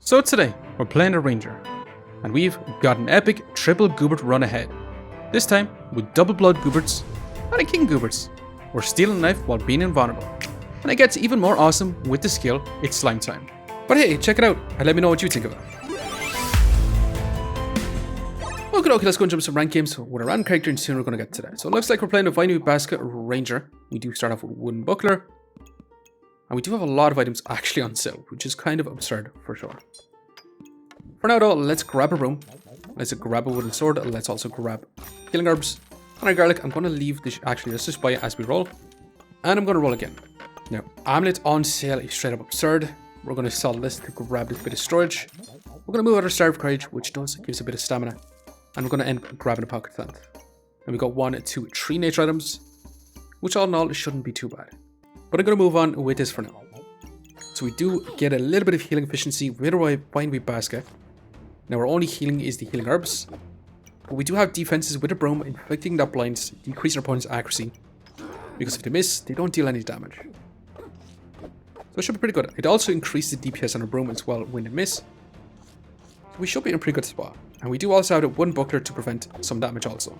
So today, we're playing a ranger, and we've got an epic triple goobert run ahead. This time, with double blood gooberts and a king gooberts. We're stealing a knife while being invulnerable. And it gets even more awesome with the skill, it's slime time. But hey, check it out, and let me know what you think of it. Okay, let's go and jump some rank games with a random character and soon we're going to get to that. So it looks like we're playing a Vinu Basket Ranger. We do start off with a wooden buckler. And we do have a lot of items actually on sale, which is kind of absurd for sure. For now though, let's grab a broom. Let's grab a wooden sword. Let's also grab healing herbs and a garlic. I'm going to leave this, actually let's just buy it as we roll. And I'm going to roll again. Now, amulet on sale is straight up absurd. We're going to sell this to grab this bit of storage. We're going to move out our starved courage, which does give us a bit of stamina. And we're going to end up grabbing a pocket plant. And we got 1, 2, 3 nature items, which all in all shouldn't be too bad. But I'm going to move on with this for now. So we do get a little bit of healing efficiency with our Vinu Basket. Now our only healing is the healing herbs. But we do have defenses with a broom, inflicting that blinds, decreasing our opponent's accuracy. Because if they miss, they don't deal any damage. So it should be pretty good. It also increases the DPS on our broom as well when they miss. So we should be in a pretty good spot. And we do also have a wooden buckler to prevent some damage also.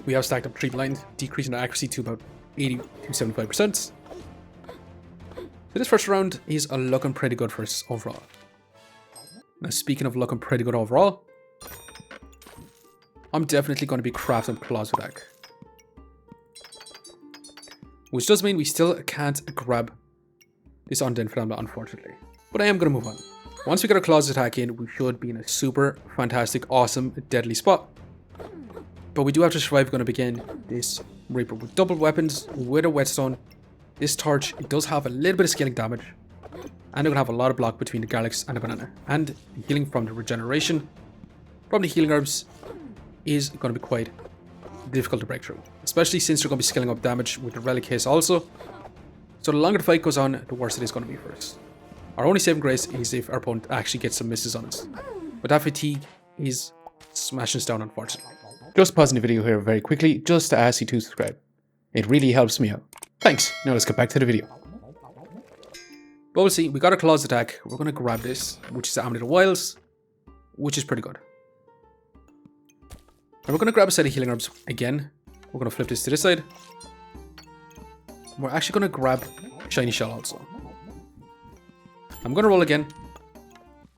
We have stacked up 3 blinds, decreasing our accuracy to about 80 to 75%. So this first round is looking pretty good for us overall. Now speaking of looking pretty good overall, I'm definitely going to be crafting Claws Attack. Which does mean we still can't grab this Undead Flammula, unfortunately. But I am going to move on. Once we get our Claws Attack in, we should be in a super fantastic, awesome, deadly spot. But we do have to survive. Going to begin this Reaper with double weapons, with a whetstone. This torch, it does have a little bit of scaling damage. And we're going to have a lot of block between the garlics and the banana. And the healing from the regeneration from the healing herbs is going to be quite difficult to break through. Especially since we're going to be scaling up damage with the relic case also. So the longer the fight goes on, the worse it is going to be for us. Our only saving grace is if our opponent actually gets some misses on us. But that fatigue is smashing us down, unfortunately. Just pausing the video here very quickly, just to ask you to subscribe. It really helps me out. Thanks. Now let's get back to the video. But we'll see, we got a Claws Attack. We're going to grab this, which is Amulet of Wiles, which is pretty good. And we're going to grab a set of healing herbs again. We're going to flip this to this side. We're actually going to grab Shiny Shell also. I'm going to roll again.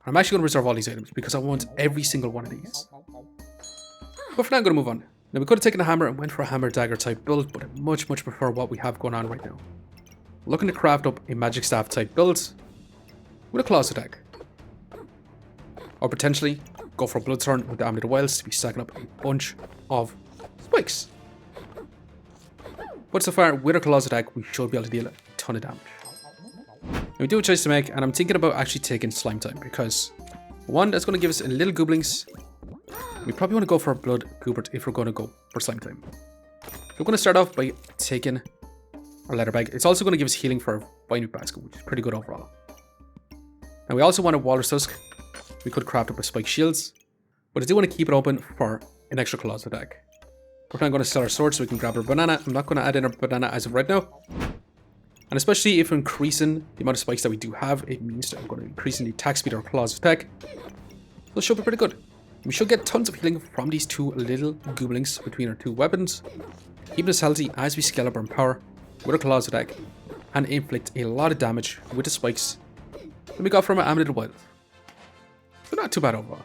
I'm actually going to reserve all these items because I want every single one of these. But for now, I'm going to move on. Now, we could have taken a hammer and went for a hammer dagger type build, but I much prefer what we have going on right now. Looking to craft up a magic staff type build with a Claws Attack. Or potentially go for a Bloodthorne with the Amulet of Wiles to be stacking up a bunch of spikes. But so far, with a Claws Attack, we should be able to deal a ton of damage. Now, we do have a choice to make, and I'm thinking about actually taking Slime Time because one, that's going to give us a little Gooblings. We probably want to go for a Blood Goobert if we're going to go for Slime Time. So we're going to start off by taking our leather bag. It's also going to give us healing for our Vinu Basket, which is pretty good overall. Now we also want a Walrus Tusk. We could craft up a Spike Shields, but I do want to keep it open for an extra Claws Attack. We're going to sell our sword so we can grab our banana. I'm not going to add in our banana as of right now. And especially if we're increasing the amount of spikes that we do have, it means that I'm going to be increasing the attack speed of our Claws Attack. So it should be pretty good. We should get tons of healing from these 2 little gooblings between our 2 weapons, keeping us healthy as we scale up our power with our Claws Attack and inflict a lot of damage with the spikes that we got from our Amulet of Wiles. So not too bad overall.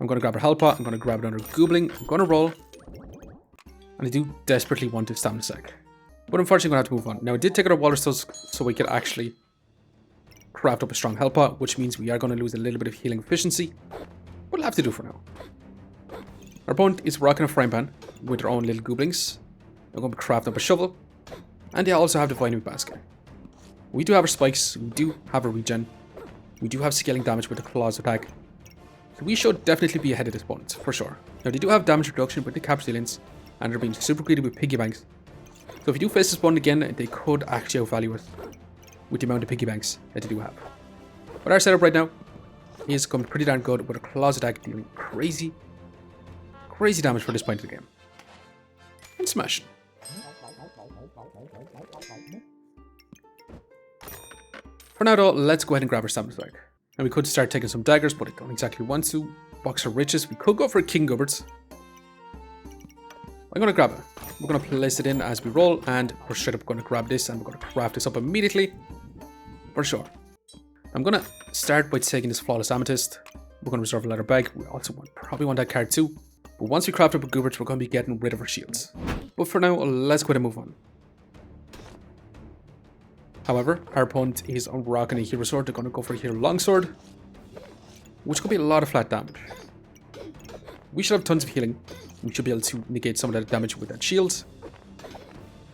I'm going to grab our health pot, I'm going to grab another goobling, I'm going to roll, and I do desperately want to stamina sack. But unfortunately I'm going to have to move on. Now I did take out our Walrus Tusk so we could actually craft up a strong health pot, which means we are going to lose a little bit of healing efficiency. But we'll have to do for now. Our opponent is rocking a frying pan with their own little gooblings. They're going to craft up a shovel. And they also have the Vinu Basket. We do have our spikes. We do have a regen. We do have scaling damage with the Claws Attack. So we should definitely be ahead of this opponent, for sure. Now they do have damage reduction with the cap resilience. And they're being super greedy with piggy banks. So if you do face this opponent again, they could actually outvalue us with the amount of piggy banks that they do have. But our setup right now is coming pretty darn good with a Claws Attack dealing crazy damage for this point of the game. And smashing. For now though, let's go ahead and grab our stamina back. And we could start taking some daggers, but I don't exactly want to. Box of riches, we could go for King Gooberts. I'm gonna grab it. We're gonna place it in as we roll, and we're straight up gonna grab this, and we're gonna craft this up immediately. For sure. I'm gonna start by taking this flawless amethyst. We're gonna reserve a leather bag. We also probably want that card too. But once we craft up a Goobert, we're gonna be getting rid of our shields. But for now, let's go ahead and move on. However, our opponent is rocking a hero sword. They're gonna go for a hero longsword, which could be a lot of flat damage. We should have tons of healing. We should be able to negate some of that damage with that shield.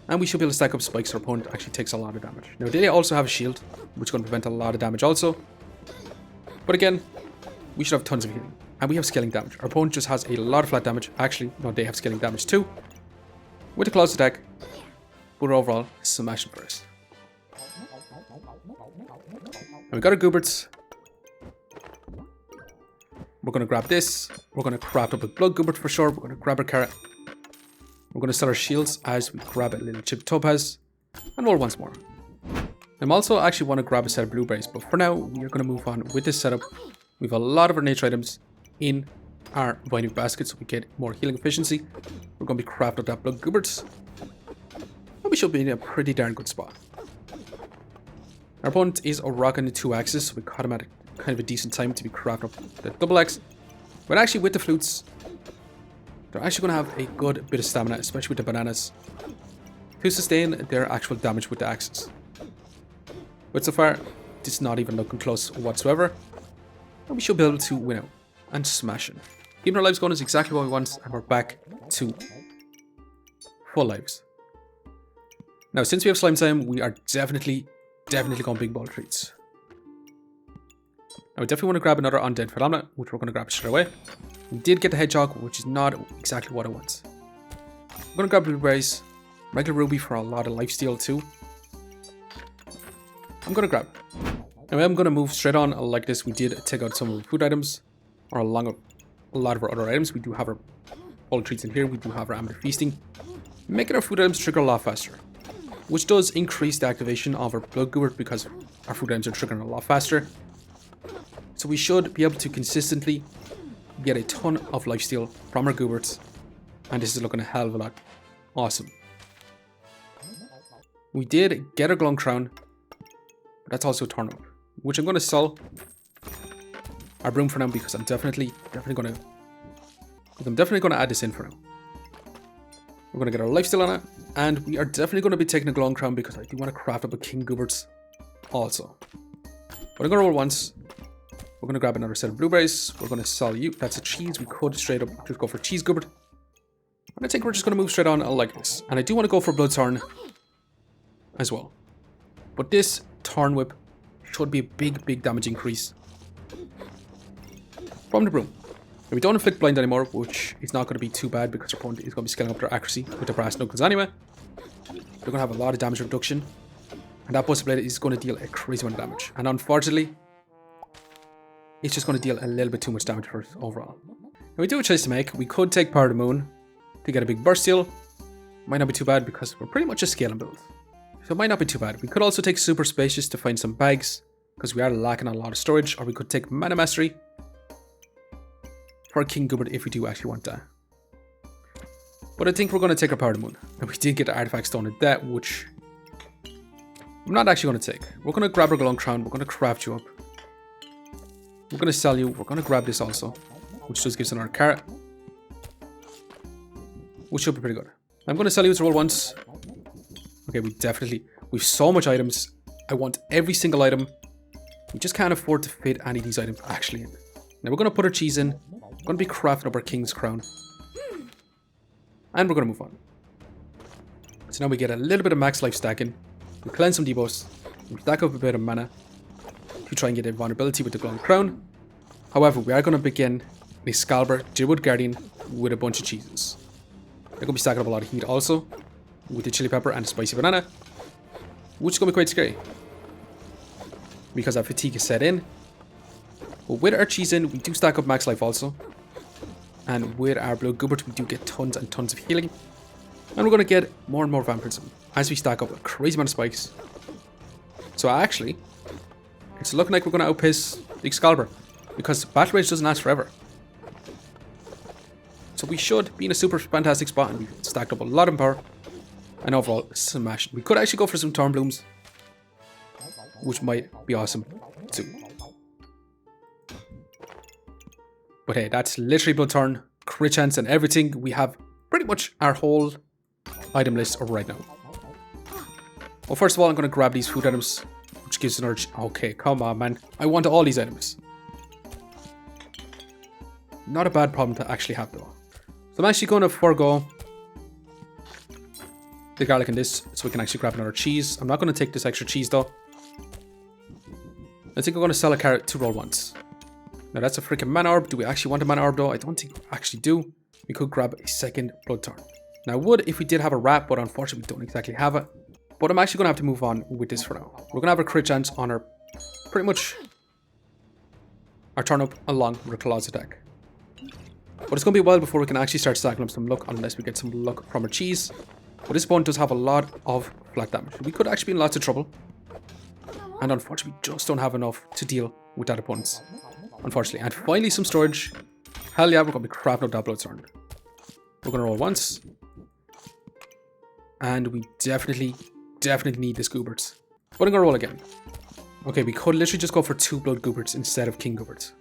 And we should be able to stack up spikes so our opponent actually takes a lot of damage. Now they also have a shield, which is going to prevent a lot of damage also. But again, we should have tons of healing. And we have scaling damage. Our opponent just has a lot of flat damage. Actually, no, they have scaling damage too. With a close attack. But overall, smashing first. And we got our Gooberts. We're going to grab this. We're going to craft up a blood Goobert for sure. We're going to grab our carrot. We're going to sell our shields as we grab a little chip topaz. And roll once more. I'm also actually want to grab a set of blueberries. But for now, we're going to move on with this setup. We have a lot of our nature items in our binding basket, so we get more healing efficiency. We're going to be crafting up that blood Gooberts. And we should be in a pretty darn good spot. Our opponent is rocking the 2 axes, so we caught him at kind of a decent time to be crafting up the double axe. But actually with the flutes, they're actually going to have a good bit of stamina, especially with the bananas, to sustain their actual damage with the axes. But so far, it's not even looking close whatsoever. And we should be able to win out and smash it. Keeping our lives going is exactly what we want, and we're back to full lives. Now, since we have slime time, we are definitely going big ball treats. I would definitely want to grab another undead phenomena, which we're going to grab straight away. We did get the hedgehog, which is not exactly what I want. I'm going to grab blueberries, regular ruby for a lot of lifesteal too. I'm going to grab. Now I'm going to move straight on like this. We did take out some of the food items, or along a lot of our other items. We do have our ball treats in here. We do have our amateur feasting, making our food items trigger a lot faster, which does increase the activation of our blood Goobert because our food items are triggering a lot faster. So we should be able to consistently get a ton of lifesteal from our Gooberts, and this is looking a hell of a lot awesome. We did get a glowing crown, but that's also a turnip, which I'm going to sell our broom for now because I'm definitely going to add this in for now. We're going to get our lifesteal on it, and we are definitely going to be taking a glowing crown because I do want to craft up a King Gooberts also. But I'm going to roll once. We're going to grab another set of blueberries. We're going to sell you. That's a cheese. We could straight up just go for cheese Goobert. And I think we're just going to move straight on like this. And I do want to go for BLOODTHORNE as well. But this Thorn Whip should be a big damage increase from the broom. Now, we don't inflict blind anymore, which is not going to be too bad because our opponent is going to be scaling up their accuracy with the brass knuckles anyway. They're going to have a lot of damage reduction. And that Buster Blade is going to deal a crazy amount of damage. And unfortunately, it's just going to deal a little bit too much damage for us overall. Now we do have a choice to make. We could take Power of the Moon to get a big burst steal. Might not be too bad because we're pretty much a scaling build. So it might not be too bad. We could also take Super Spacious to find some bags because we are lacking a lot of storage. Or we could take Mana Mastery for King Goobert if we do actually want that. But I think we're going to take our Power of the Moon. And we did get the Artifact Stone of Death, which I'm not actually going to take. We're going to grab our glowing crown. We're going to craft you up. We're going to sell you. We're going to grab this also, which just gives us another carrot, which should be pretty good. I'm going to sell you to roll once. Okay, we've so much items. I want every single item. We just can't afford to fit any of these items actually in. Now we're going to put our cheese in. We're going to be crafting up our King's Crown. And we're going to move on. So now we get a little bit of max life stacking. We cleanse some debuffs. We stack up a bit of mana to try and get a vulnerability with the glowing crown. However, we are going to begin a Scalber Deerwood Guardian with a bunch of cheeses. They're going to be stacking up a lot of heat also with the chili pepper and the spicy banana, which is going to be quite scary because our fatigue is set in. But with our cheese in, we do stack up max life also. And with our blood Goobert, we do get tons and tons of healing. And we're going to get more and more vampirism as we stack up a crazy amount of spikes. So actually, It's looking like we're going to outpace the Excalibur, because battle rage doesn't last forever. So we should be in a super fantastic spot, and we've stacked up a lot of power. And overall, smash. We could actually go for some Thorn Blooms, which might be awesome too. But hey, that's literally BLOODTHORNE, crit chance and everything. We have pretty much our whole item list up right now. Well, first of all, I'm going to grab these food items, which gives an urge. Okay, come on, man. I want all these items. Not a bad problem to actually have, though. So I'm actually going to forego the garlic in this, so we can actually grab another cheese. I'm not going to take this extra cheese, though. I think I'm going to sell a carrot to roll once. Now, that's a freaking mana orb. Do we actually want a mana orb, though? I don't think we actually do. We could grab a second BLOODTHORNE. Now, I would if we did have a rat, but unfortunately, we don't exactly have it. But I'm actually going to have to move on with this for now. We're going to have a crit chance on our, pretty much, our turn up along with our claws attack. But it's going to be a while before we can actually start stacking up some luck, unless we get some luck from our cheese. But this opponent does have a lot of flat damage. We could actually be in lots of trouble. And unfortunately, we just don't have enough to deal with that opponent. Unfortunately. And finally, some storage. Hell yeah, we're going to be crafting up that BLOODTHORNE. We're going to roll once. And we definitely need this GOOBERTS. But I'm going to roll again. Okay, we could literally just go for 2 blood GOOBERTS instead of King GOOBERTS.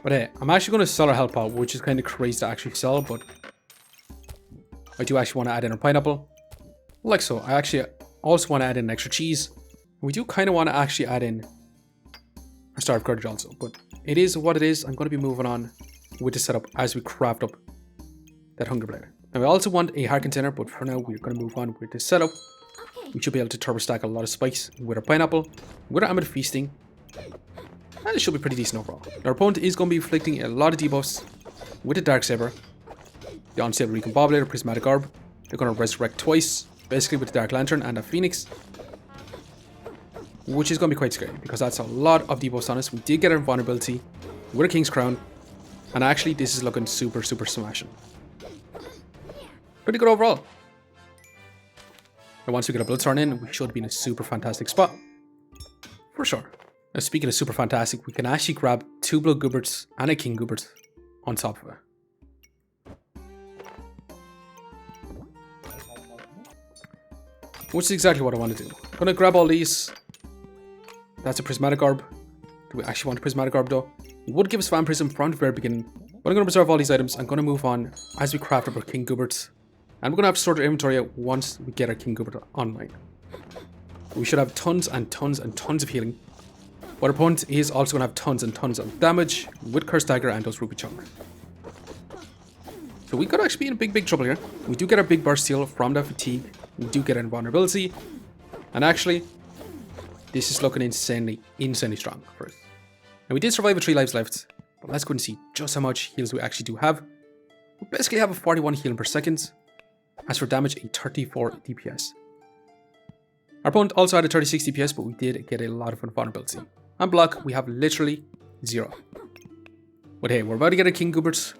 But hey, I'm actually going to sell our health pot, which is kind of crazy to actually sell, but I do actually want to add in a pineapple. Like so. I actually also want to add in extra cheese. We do kind of want to actually add in our Star of Courage also, but it is what it is. I'm going to be moving on with the setup as we craft up that Hunger Blade. Now, we also want a heart container, but for now, we're going to move on with this setup. We should be able to turbo stack a lot of spikes with our pineapple, with our Amethyst Feasting, and it should be pretty decent overall. Our opponent is going to be inflicting a lot of debuffs with the Darksaber, the Unstable Recon Bobblade or Prismatic Orb. They're going to resurrect twice, basically with the Dark Lantern and the Phoenix, which is going to be quite scary because that's a lot of debuffs on us. We did get our invulnerability with a King's Crown, and actually this is looking super smashing. Pretty good overall. And once we get a BLOODTHORNE in, we should be in a super fantastic spot. For sure. Now, speaking of super fantastic, we can actually grab 2 Blood GOOBERTS and a King GOOBERT on top of it. Which is exactly what I want to do. I'm going to grab all these. That's a Prismatic Orb. Do we actually want a Prismatic Orb though? It would give us Vampirism from the very beginning. But I'm going to reserve all these items. I'm going to move on as we craft up our King GOOBERTS. And we're going to have to sort our inventory out once we get our King GOOBERT online. We should have tons and tons and tons of healing. But our opponent is also going to have tons and tons of damage with Curse Dagger and those Ruby Chunk. So we could actually be in big trouble here. We do get our big burst heal from that fatigue. We do get our invulnerability. And actually, this is looking insanely strong for us. And we did survive with 3 lives left. But let's go and see just how much heals we actually do have. We basically have a 41 healing per second. As for damage, a 34 DPS. Our opponent also had a 36 DPS, but we did get a lot of invulnerability. On block, we have literally 0. But hey, we're about to get a King GOOBERT.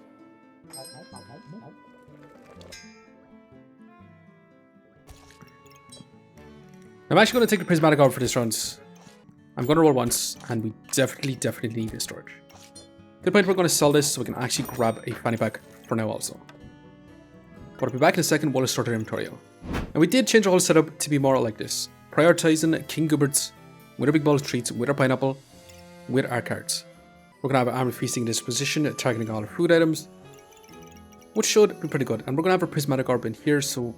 I'm actually going to take the Prismatic Orb for this round. I'm going to roll once, and we definitely need this storage. To the point we're going to sell this so we can actually grab a fanny pack for now also. But I'll be back in a second while I sort our inventory out. And we did change our whole setup to be more like this. Prioritizing King GOOBERTS with our big bowl of treats, with our pineapple, with our carrots. We're going to have our Armor Feasting in this position, targeting all our food items, which should be pretty good. And we're going to have our Prismatic Orb in here so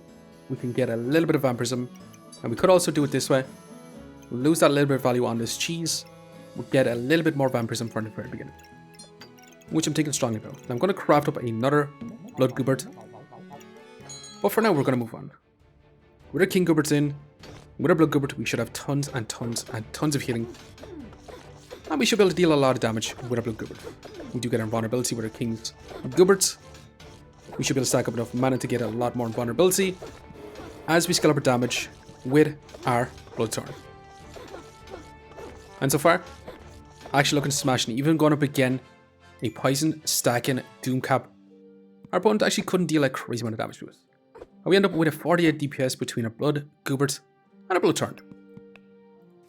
we can get a little bit of Vampirism. And we could also do it this way. We'll lose that little bit of value on this cheese. We'll get a little bit more Vampirism from the very beginning, which I'm thinking strongly about. Now I'm going to craft up another Blood GOOBERT. But for now, we're going to move on. With our King GOOBERTS in, with our Blood GOOBERT, we should have tons and tons and tons of healing. And we should be able to deal a lot of damage with our Blood GOOBERT. We do get our invulnerability with our King's GOOBERTS. We should be able to stack up enough mana to get a lot more invulnerability as we scale up our damage with our BLOODTHORNE. And so far, actually looking to smash and even going up again a Poison stacking Doom Cap. Our opponent actually couldn't deal a crazy amount of damage to us. And we end up with a 48 DPS between our Blood GOOBERT and our BLOODTHORNE.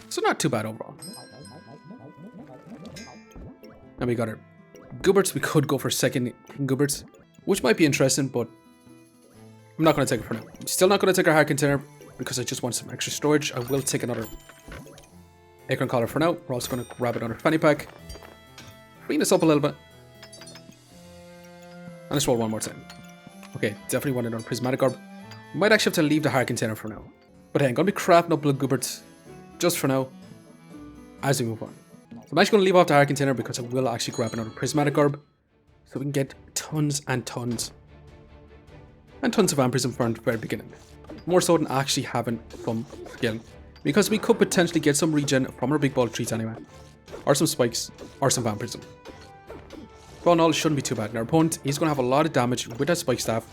So not too bad overall. And we got our Gooberts. We could go for second King Gooberts, which might be interesting, but I'm not going to take it for now. I'm still not going to take our hard container because I just want some extra storage. I will take another acorn collar for now. We're also going to grab another fanny pack. Clean this up a little bit. And let's roll one more time. Okay, definitely want another prismatic orb. We might actually have to leave the hard container for now. But hey, I'm going to be crafting up blood gooberts just for now as we move on. So I'm actually going to leave off the hard container because I will actually grab another prismatic orb so we can get tons and tons of vampirism from the very beginning. More so than actually having some skill. Because we could potentially get some regen from our big ball treats anyway. Or some spikes, or some vampirism. But all in all, it shouldn't be too bad. And our opponent is going to have a lot of damage with that spike staff.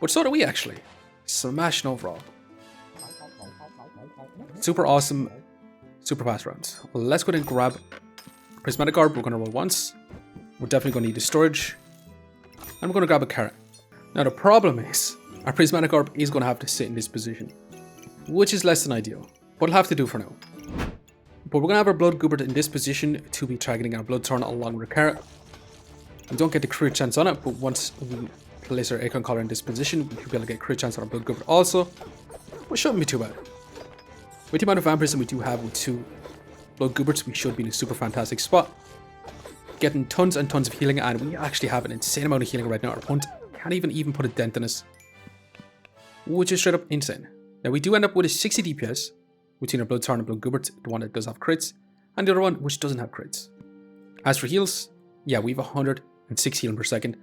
But so do we actually. Smashing overall. Super awesome, super fast rounds. Well, let's go ahead and grab prismatic orb. We're going to roll once. We're definitely going to need the storage. And we're going to grab a carrot. Now the problem is, our prismatic orb is going to have to sit in this position. Which is less than ideal. But it'll have to do for now. But we're going to have our blood goobert in this position to be targeting our bloodthorn along with a carrot. We don't get the crit chance on it, but once we place our acorn collar in this position, we should be able to get crit chance on our blood goobert also. Which shouldn't be too bad. With the amount of vampirism we do have with 2 blood gooberts, we should be in a super fantastic spot. Getting tons and tons of healing, and we actually have an insane amount of healing right now. Our opponent can't even put a dent in us. Which is straight up insane. Now we do end up with a 60 DPS between our bloodthorn and blood goobert, the one that does have crits, and the other one which doesn't have crits. As for heals, yeah, we have 106 healing per second.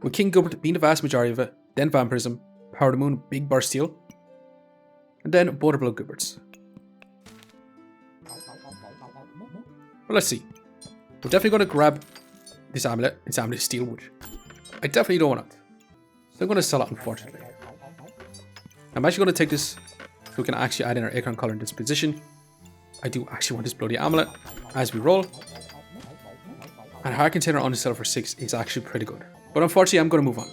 With King Goobert being the vast majority of it, then vampirism, power of the moon, big burst heal, and then both our blood gooberts. But let's see. We're definitely going to grab this amulet. It's amulet steel, which I definitely don't want it. So I'm going to sell it, unfortunately. I'm actually going to take this so we can actually add in our acorn collar in this position. I do actually want this bloody amulet as we roll. And hard container on the seller for 6 is actually pretty good. But unfortunately, I'm going to move on.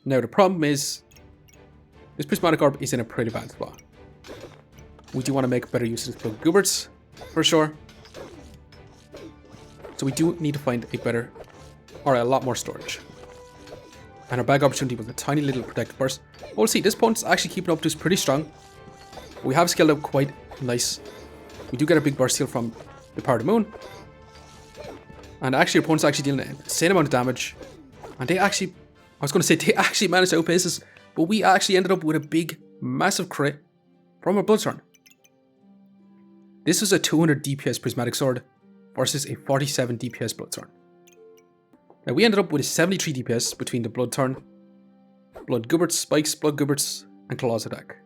Now, the problem is, this prismatic orb is in a pretty bad spot. We do want to make better use of this blood gooberts, for sure. So we do need to find a better, or a lot more storage. And our bag opportunity was a tiny little protective burst. We'll see, this opponent's actually keeping up to us pretty strong. We have scaled up quite nice. We do get a big burst heal from the power of the moon. And actually, our opponent's actually dealing an insane amount of damage. And they actually, I was going to say, they actually managed to outpace us. But we actually ended up with a big, massive crit from our bloodthorn. This was a 200 DPS prismatic sword versus a 47 DPS bloodthorn. Now we ended up with a 73 DPS between the bloodthorn, blood gooberts, spikes, blood gooberts, and claws attack.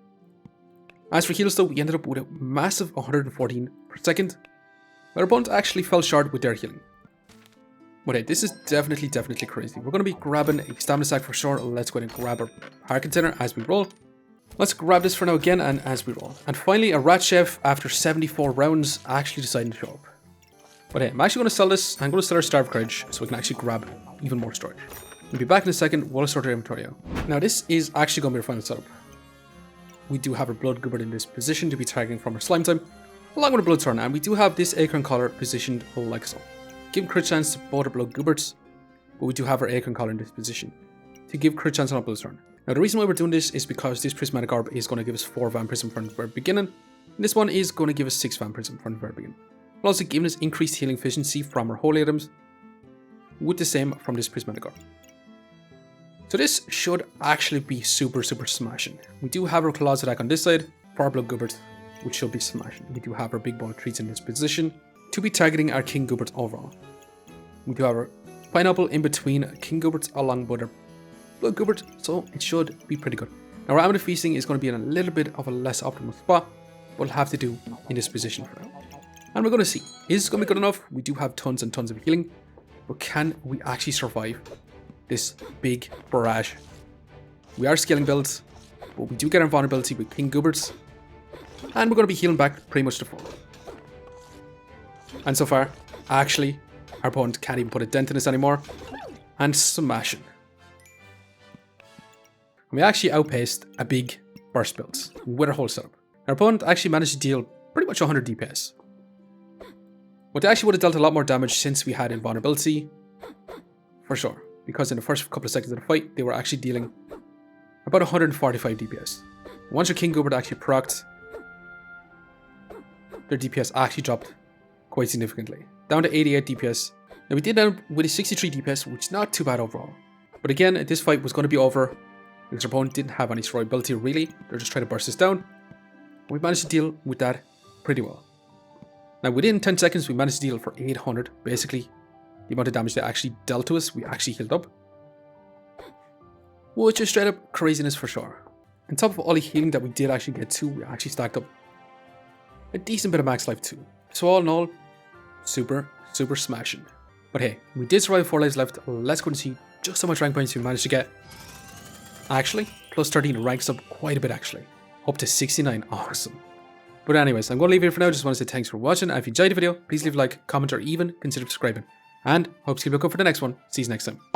As for heals though, we ended up with a massive 114 per second. Our opponent actually fell short with their healing. But hey, this is definitely crazy. We're going to be grabbing a stamina sack for sure. Let's go ahead and grab our hard container as we roll. Let's grab this for now again and as we roll. And finally, a rat chef after 74 rounds actually deciding to show up. But hey, I'm actually going to sell this. I'm going to sell our starved courage so we can actually grab even more storage. We'll be back in a second while I sort our inventory out. Now this is actually going to be our final setup. We do have our blood goobert in this position to be targeting from our slime time, along with a bloodthorn, and we do have this acorn collar positioned like so. Give crit chance to both our blood gooberts, but we do have our acorn collar in this position to give crit chance on our bloodthorn. Now the reason why we're doing this is because this prismatic orb is going to give us 4 vampirism from the very beginning, and this one is going to give us 6 vampirism from the very beginning. We're also giving us increased healing efficiency from our holy items, with the same from this prismatic orb. So this should actually be super smashing. We do have our claws attack on this side for our blood goobert, which should be smashing. We do have our big ball treats in this position to be targeting our king goobert overall. We do have our pineapple in between king goobert along with our blood goobert, so it should be pretty good. Now our amulet feasting is going to be in a little bit of a less optimal spot, but it'll have to do in this position for now. And we're going to see, is it going to be good enough? We do have tons and tons of healing, but can we actually survive this big barrage? We are scaling builds, but we do get our vulnerability with king gooberts, and we're going to be healing back pretty much to full. And so far, actually, our opponent can't even put a dent in us anymore, and smashing. We actually outpaced a big burst build with our whole setup. Our opponent actually managed to deal pretty much 100 DPS. But they actually would have dealt a lot more damage since we had invulnerability. For sure. Because in the first couple of seconds of the fight, they were actually dealing about 145 DPS. Once your King Goobert actually procced, their DPS actually dropped quite significantly. Down to 88 DPS. Now we did end up with a 63 DPS, which is not too bad overall. But again, this fight was going to be over because our opponent didn't have any survivability really. They're just trying to burst us down. We managed to deal with that pretty well. Now within 10 seconds, we managed to deal for 800. Basically, the amount of damage they actually dealt to us, we actually healed up. Which is straight up craziness for sure. On top of all the healing that we did actually get to, we actually stacked up a decent bit of max life too. So all in all, super smashing. But hey, we did survive 4 lives left. Let's go and see just how much rank points we managed to get. Actually, plus 13 ranks up quite a bit actually. Up to 69, awesome. But anyways, I'm going to leave it here for now. Just want to say thanks for watching. And if you enjoyed the video, please leave a like, comment, or even consider subscribing. And hope to keep looking for the next one. See you next time.